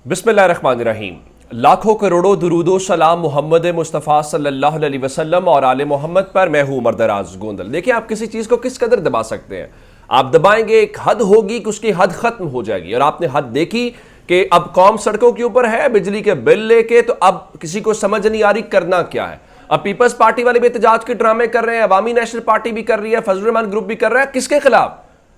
बिस्मिल्लाहिर्रहमानिर्रहीम। लाखों करोड़ों दुरूदो सलाम मोहम्मद मुस्तफ़ा सल्लल्लाहु अलैहि वसल्लम और आले मोहम्मद पर। मैं हूं उमर दराज गोंदल। देखिए, आप किसी चीज़ को किस कदर दबा सकते हैं। आप दबाएंगे, एक हद होगी कि उसकी हद खत्म हो जाएगी। और आपने हद देखी कि अब कौम सड़कों के ऊपर है बिजली के बिल लेके, तो अब किसी को समझ नहीं आ रही करना क्या है। अब पीपल्स पार्टी वाले भी एहतजाज के ड्रामे कर रहे हैं, अवामी नेशनल पार्टी भी कर रही है, फजलुर रहमान ग्रुप भी कर रहा है। किसके खिलाफ?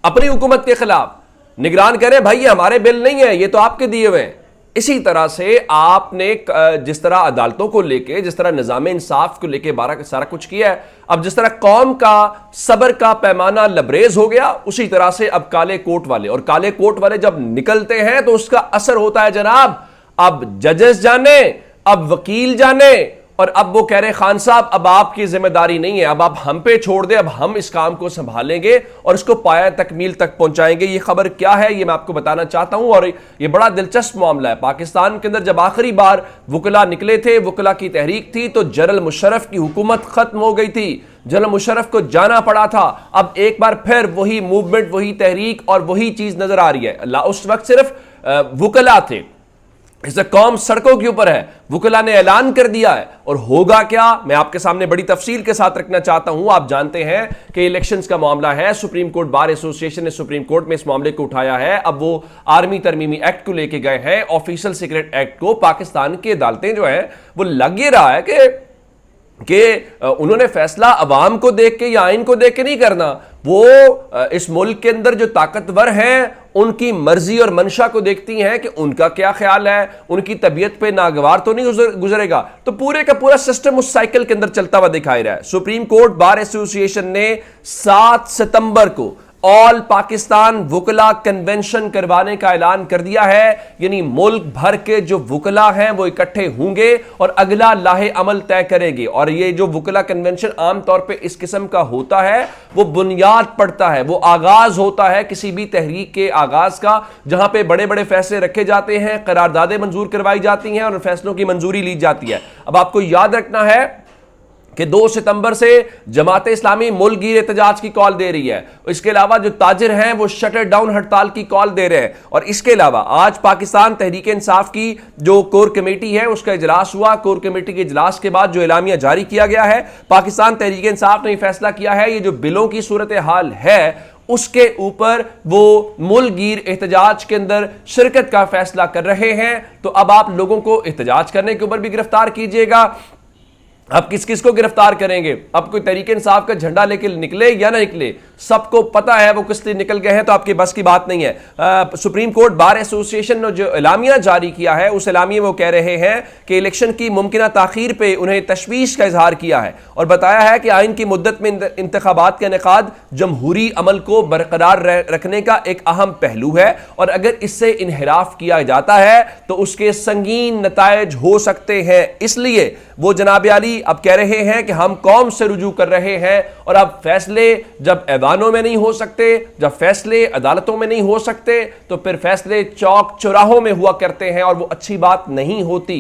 अपनी हुकूमत के खिलाफ। निगरान कह रहे हैं भाई ये हमारे बिल नहीं है, ये तो आपके दिए हुए हैं। इसी तरह से आपने जिस तरह अदालतों को लेके, जिस तरह निजाम इंसाफ को लेके सारा कुछ किया है, अब जिस तरह कौम का सब्र का पैमाना लबरेज हो गया, उसी तरह से अब काले कोट वाले, और काले कोट वाले जब निकलते हैं तो उसका असर होता है जनाब। अब जजेस जाने, अब वकील जाने, और अब वो कह रहे खान साहब अब आपकी जिम्मेदारी नहीं है, अब आप हम पे छोड़ दें, अब हम इस काम को संभालेंगे और इसको पाया तकमील तक पहुंचाएंगे। ये खबर क्या है ये मैं आपको बताना चाहता हूं। और ये बड़ा दिलचस्प मामला है। पाकिस्तान के अंदर जब आखिरी बार वुकला निकले थे, वुकला की तहरीक थी, तो जनरल मुशर्रफ की हुकूमत खत्म हो गई थी, जनरल मुशर्रफ को जाना पड़ा था। अब एक बार फिर वही मूवमेंट, वही तहरीक और वही चीज नजर आ रही है। उस वक्त सिर्फ वुकला थे, इस कौम सड़कों के ऊपर है। वुकला ने ऐलान कर दिया है, और होगा क्या मैं आपके सामने बड़ी तफसील के साथ रखना चाहता हूं। आप जानते हैं कि इलेक्शंस का मामला है। सुप्रीम कोर्ट बार एसोसिएशन ने सुप्रीम कोर्ट में इस मामले को उठाया है। अब वो आर्मी तरमीमी एक्ट को लेके गए हैं, ऑफिशियल सीक्रेट एक्ट को। पाकिस्तान की अदालतें जो है वो लग ही रहा है कि उन्होंने फैसला अवाम को देख के या आइन को देख के नहीं करना। वो इस मुल्क के अंदर जो ताकतवर हैं उनकी मर्जी और मंशा को देखती हैं कि उनका क्या ख्याल है, उनकी तबीयत पे नागवार तो नहीं गुजरेगा। तो पूरे का पूरा सिस्टम उस साइकिल के अंदर चलता हुआ दिखाई रहा है। सुप्रीम कोर्ट बार एसोसिएशन ने 7 सितंबर को ऑल पाकिस्तान वुकला कन्वेंशन करवाने का ऐलान कर दिया है। यानी मुल्क भर के जो वुकला हैं वो इकट्ठे होंगे और अगला लाहे अमल तय करेंगे। और ये जो वुकला कन्वेंशन आमतौर पे इस किस्म का होता है, वो बुनियाद पड़ता है, वो आगाज होता है किसी भी तहरीक के आगाज का, जहां पे बड़े बड़े फैसले रखे जाते हैं, करारदादें मंजूर करवाई जाती हैं और फैसलों की मंजूरी ली जाती है। अब आपको याद रखना है कि 2 सितंबर से जमात इस्लामी मुल्क गिर एहतजाज की कॉल दे रही है। इसके अलावा जो ताजिर हैं वो शटर डाउन हड़ताल की कॉल दे रहे हैं। और इसके अलावा आज पाकिस्तान तहरीक इंसाफ की जो कोर कमेटी है उसका इजलास हुआ। कोर कमेटी के इजलास के बाद जो एलामिया जारी किया गया है, पाकिस्तान तहरीक इंसाफ ने फैसला किया है ये जो बिलों की सूरत हाल है उसके ऊपर वो मुल्क गिर एहतजाज के अंदर शिरकत का फैसला कर रहे हैं। तो अब आप लोगों को एहतजाज करने के ऊपर भी गिरफ्तार कीजिएगा। अब किस किस को गिरफ्तार करेंगे? अब कोई तहरीक इंसाफ का झंडा लेके निकले या ना निकले, सबको पता है वो किस लिए निकल गए हैं, तो आपके बस की बात नहीं है। सुप्रीम कोर्ट बार एसोसिएशन ने जो एलामिया जारी किया है उस एलामिया में वो कह रहे हैं कि इलेक्शन की मुमकिना ताखीर पे उन्हें तशवीश का इजहार किया है और बताया है कि आइन की मुद्दत में इंतखाबात का इनेकाद जमहूरी अमल को बरकरार रखने का एक अहम पहलू है, और अगर इससे इनहिराफ किया जाता है तो उसके संगीन नतायज हो सकते हैं। इसलिए वो जनाब अली अब कह रहे हैं कि हम कौम से रुजू कर रहे हैं, और अब फैसले जब ऐवानों में नहीं हो सकते, जब फैसले अदालतों में नहीं हो सकते, तो फिर फैसले चौक चौराहों में हुआ करते हैं, और वो अच्छी बात नहीं होती।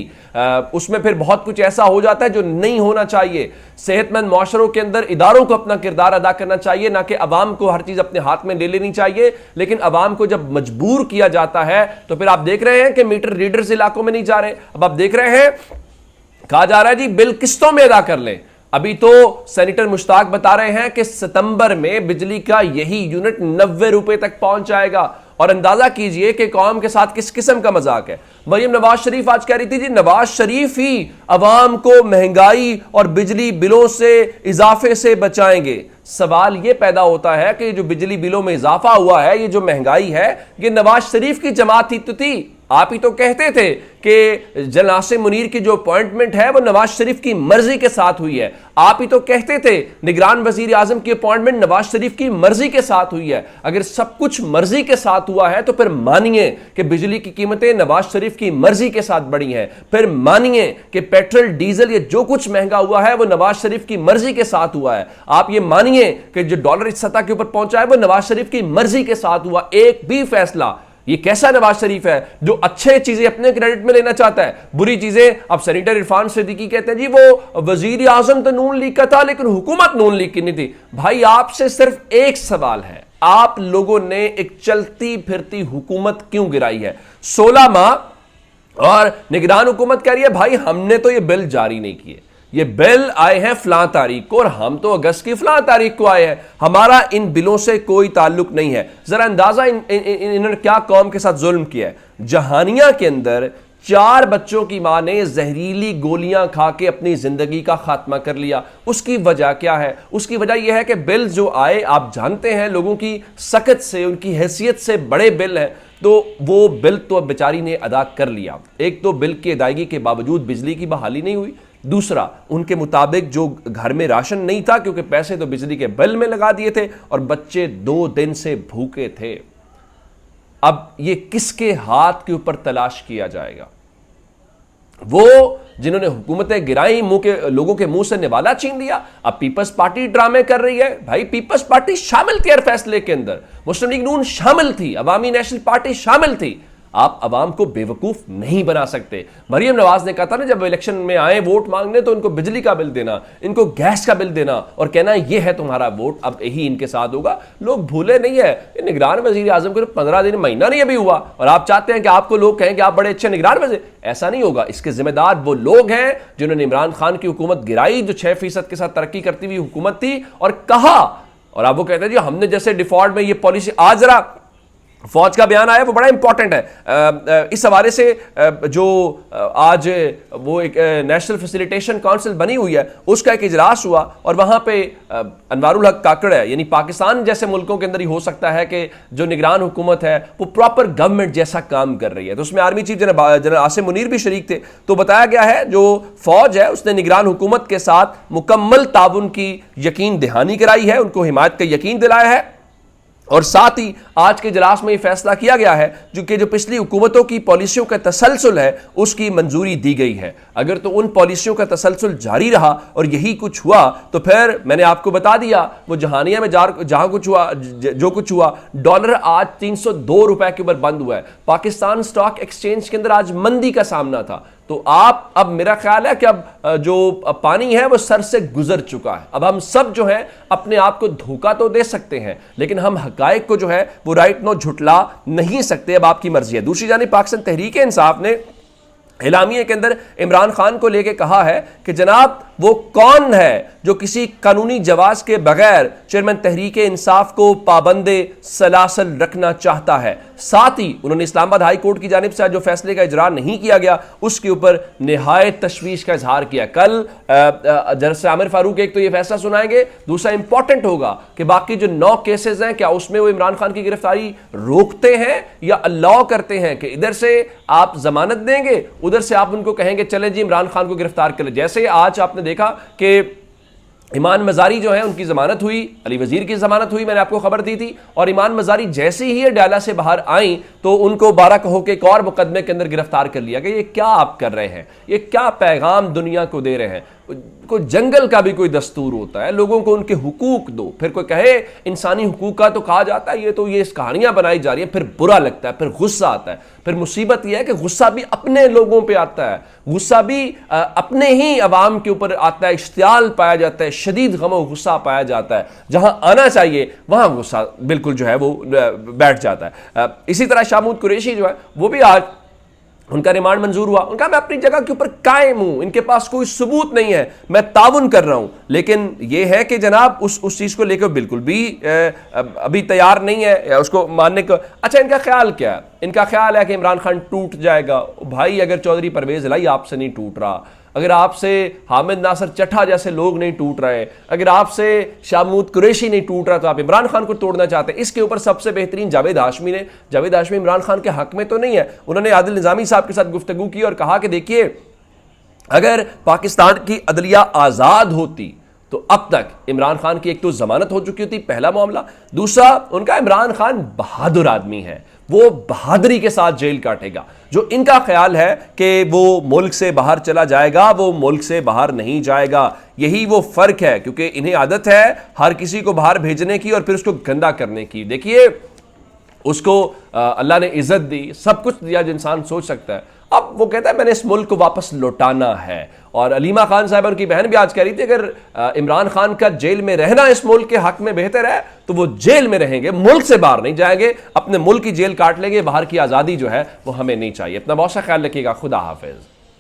उसमें फिर बहुत कुछ ऐसा हो जाता है जो नहीं होना चाहिए। सेहतमंद माशरों के अंदर इदारों को अपना किरदार अदा करना चाहिए, ना कि अवाम को हर चीज अपने हाथ में ले लेनी चाहिए। लेकिन अवाम को जब मजबूर किया जाता है तो फिर आप देख रहे हैं कि मीटर रीडर्स इलाकों में नहीं जा रहे। अब आप देख रहे हैं कहा जा रहा है जी बिल किस्तों में अदा कर लें। अभी तो सेनेटर मुश्ताक बता रहे हैं कि सितंबर में बिजली का यही यूनिट 90 रुपए तक पहुंच जाएगा। और अंदाजा कीजिए कि कौम के साथ किस किस्म का मजाक है। मरियम नवाज शरीफ आज कह रही थी जी नवाज शरीफ ही अवाम को महंगाई और बिजली बिलों से इजाफे से बचाएंगे। सवाल यह पैदा होता है कि जो बिजली बिलों में इजाफा हुआ है, ये जो महंगाई है, ये नवाज शरीफ की जमात ही तो थी। आप ही तो कहते थे कि जनासे मुनीर की जो अपॉइंटमेंट है वो नवाज शरीफ की मर्जी के साथ हुई है। आप ही तो कहते थे निगरान वजीर आजम की अपॉइंटमेंट नवाज शरीफ की मर्जी के साथ हुई है। अगर सब कुछ मर्जी के साथ हुआ है तो फिर मानिए कि बिजली की कीमतें नवाज शरीफ की मर्जी के साथ बढ़ी हैं। फिर मानिए कि पेट्रोल डीजल ये जो कुछ महंगा हुआ है वो नवाज शरीफ की मर्जी के साथ हुआ है। आप ये मानिए कि जो डॉलर इस सतह के ऊपर पहुंचा है वो नवाज शरीफ की मर्जी के साथ हुआ। एक भी फैसला, ये कैसा नवाज शरीफ है जो अच्छे चीजें अपने क्रेडिट में लेना चाहता है, बुरी चीजें। अब सेनेटर इरफान सिद्दीकी कहते हैं जी वो वजीर आजम तो नून लीग का था लेकिन हुकूमत नून लीग की नहीं थी। भाई आपसे सिर्फ एक सवाल है, आप लोगों ने एक चलती फिरती हुकूमत क्यों गिराई है? 16 माह और निगरान हुकूमत कह रही है भाई हमने तो ये बिल जारी नहीं किए, ये बिल आए हैं फलां तारीख को और हम तो अगस्त की फलां तारीख को आए हैं, हमारा इन बिलों से कोई ताल्लुक नहीं है। जरा अंदाजा इन्होंने क्या कौम के साथ जुल्म किया है। जहानिया के अंदर 4 बच्चों की मां ने जहरीली गोलियां खा के अपनी जिंदगी का खात्मा कर लिया। उसकी वजह क्या है? उसकी वजह यह है कि बिल जो आए, आप जानते हैं लोगों की सकत से, उनकी हैसियत से बड़े बिल हैं, तो वो बिल तो बेचारी ने अदा कर लिया। एक तो बिल की अदायगी के बावजूद बिजली की बहाली नहीं हुई, दूसरा उनके मुताबिक जो घर में राशन नहीं था क्योंकि पैसे तो बिजली के बिल में लगा दिए थे, और बच्चे 2 दिन से भूखे थे। अब ये किसके हाथ के ऊपर तलाश किया जाएगा? वो जिन्होंने हुकूमतें गिराई, मुंह के लोगों के मुंह से निवाला छीन लिया। अब पीपल्स पार्टी ड्रामे कर रही है। भाई पीपल्स पार्टी शामिल थी हर फैसले के अंदर, मुस्लिम लीग नून शामिल थी, अवामी नेशनल पार्टी शामिल थी। आप अवाम को बेवकूफ नहीं बना सकते। मरियम नवाज ने कहा था ना, जब इलेक्शन में आए वोट मांगने तो इनको बिजली का बिल देना, इनको गैस का बिल देना और कहना ये है तुम्हारा वोट। अब यही इनके साथ होगा। लोग भूले नहीं है, निगरान वजीर आजम को 15 दिन महीना नहीं अभी हुआ और आप चाहते हैं कि आपको लोग कहें कि आप बड़े अच्छे निगरान वजीर। ऐसा नहीं होगा। इसके जिम्मेदार वो लोग हैं जिन्होंने इमरान खान की हुकूमत गिराई, जो 6% के साथ तरक्की करती हुई हुकूमत थी, और कहा, और आप वो कहते हैं जी हमने जैसे डिफॉल्ट में ये पॉलिसी। आज जरा फौज का बयान आया, वो बड़ा इंपॉर्टेंट है। इस हवाले से जो आज वो एक नेशनल फैसिलिटेशन काउंसिल बनी हुई है, उसका एक इजलास हुआ और वहां पे अनवारुल हक काकड़ है, यानी पाकिस्तान जैसे मुल्कों के अंदर ही हो सकता है कि जो निगरान हुकूमत है वो प्रॉपर गवर्नमेंट जैसा काम कर रही है। तो उसमें army chief general Asim Munir भी शरीक थे। तो बताया गया है जो फौज है उसने निगरान हुकूमत के साथ मुकम्मल ताउन की यकीन दहानी कराई है, उनको हिमायत का यकीन दिलाया है। और साथ ही आज के इजलास में यह फैसला किया गया है जो पिछली हुकूमतों की पॉलिसियों का तसलसल है उसकी मंजूरी दी गई है। अगर तो उन पॉलिसियों का तसलसल जारी रहा और यही कुछ हुआ तो फिर मैंने आपको बता दिया वो जहानिया में जहां कुछ हुआ, जो कुछ हुआ, डॉलर आज 302 रुपए के ऊपर बंद हुआ है। पाकिस्तान स्टॉक एक्सचेंज के अंदर आज मंदी का सामना था। तो आप, अब मेरा ख्याल है कि अब जो पानी है वो सर से गुजर चुका है। अब हम सब जो है अपने आप को धोखा तो दे सकते हैं, लेकिन हम हकायक को जो है वो राइट नो झुटला नहीं सकते। अब आपकी मर्जी है। दूसरी जानिब पाकिस्तान तहरीक इंसाफ ने एलामिया के अंदर इमरान खान को लेकर कहा है कि जनाब वो कौन है जो किसी कानूनी जवाज के बगैर चेयरमैन तहरीक इंसाफ को पाबंदे सलासल रखना चाहता है। साथ ही उन्होंने इस्लामाबाद हाई कोर्ट की जानिब से जो फैसले का इजरा नहीं किया गया उसके ऊपर निहायत तशवीश का इजहार किया। कल जज आमिर फारूक एक तो ये फैसला सुनाएंगे, दूसरा इंपॉर्टेंट होगा कि बाकी जो 9 केसेस हैं क्या उसमें वो इमरान खान की गिरफ्तारी रोकते हैं या अलाउ करते हैं कि इधर से आप जमानत देंगे, उधर से आप उनको कहेंगे चले जी इमरान खान को गिरफ्तार कर ले। जैसे आज आपने देखा कि ईमान मजारी जो है उनकी जमानत हुई, अली वजीर की जमानत हुई, मैंने आपको खबर दी थी, और ईमान मजारी जैसे ही डाला से बाहर आई तो उनको 12 कहो के एक और मुकदमे के अंदर गिरफ्तार कर लिया गया। ये क्या आप कर रहे हैं? ये क्या पैगाम दुनिया को दे रहे हैं? कोई जंगल का भी कोई दस्तूर होता है, लोगों को उनके हुकूक दो। फिर कोई कहे इंसानी हुकूक का तो कहा जाता है, ये कहानियां बनाई जा रही है, फिर बुरा लगता है, फिर गुस्सा आता है। फिर मुसीबत यह है कि गुस्सा भी अपने लोगों पे आता है, गुस्सा भी अपने ही अवाम के ऊपर आता है, इश्तियाल पाया जाता है, शदीद गम और गुस्सा पाया जाता है। जहां आना चाहिए वहां गुस्सा बिल्कुल जो है वो बैठ जाता है। इसी तरह शामूद कुरैशी जो है वो भी आज उनका रिमांड मंजूर हुआ। उनका मैं अपनी जगह के ऊपर कायम हूं, इनके पास कोई सबूत नहीं है, मैं ताउन कर रहा हूं, लेकिन यह है कि जनाब उस चीज को लेकर बिल्कुल भी अभी तैयार नहीं है उसको मानने को। अच्छा, इनका ख्याल क्या है? इनका ख्याल है कि इमरान खान टूट जाएगा। भाई अगर चौधरी परवेज लाई आपसे नहीं टूट रहा, अगर आपसे हामिद नासिर चट्ठा जैसे लोग नहीं टूट रहे, अगर आपसे शामूद कुरैशी नहीं टूट रहा, तो आप इमरान खान को तोड़ना चाहते हैं। इसके ऊपर सबसे बेहतरीन जावेद हाशमी इमरान खान के हक में तो नहीं है। उन्होंने आदिल निजामी साहब के साथ गुफ्तगू की और कहा कि देखिए अगर पाकिस्तान की अदलिया आजाद होती तो अब तक इमरान खान की एक तो जमानत हो चुकी होती, पहला मामला। दूसरा, उनका इमरान खान बहादुर आदमी है, वो बहादुरी के साथ जेल काटेगा। जो इनका ख्याल है कि वो मुल्क से बाहर चला जाएगा, वो मुल्क से बाहर नहीं जाएगा। यही वो फर्क है, क्योंकि इन्हें आदत है हर किसी को बाहर भेजने की और फिर उसको गंदा करने की। देखिए उसको अल्लाह ने इज्जत दी, सब कुछ दिया जो इंसान सोच सकता है। अब वो कहता है मैंने इस मुल्क को वापस लौटाना है और अलीमा खान साहब उनकी बहन भी आज कह रही थी अगर इमरान खान का जेल में रहना इस मुल्क के हक में बेहतर है तो वो जेल में रहेंगे, मुल्क से बाहर नहीं जाएंगे, अपने मुल्क की जेल काट लेंगे, बाहर की आजादी जो है वो हमें नहीं चाहिए। अपना बहुत सा ख्याल रखिएगा। खुदा हाफिज।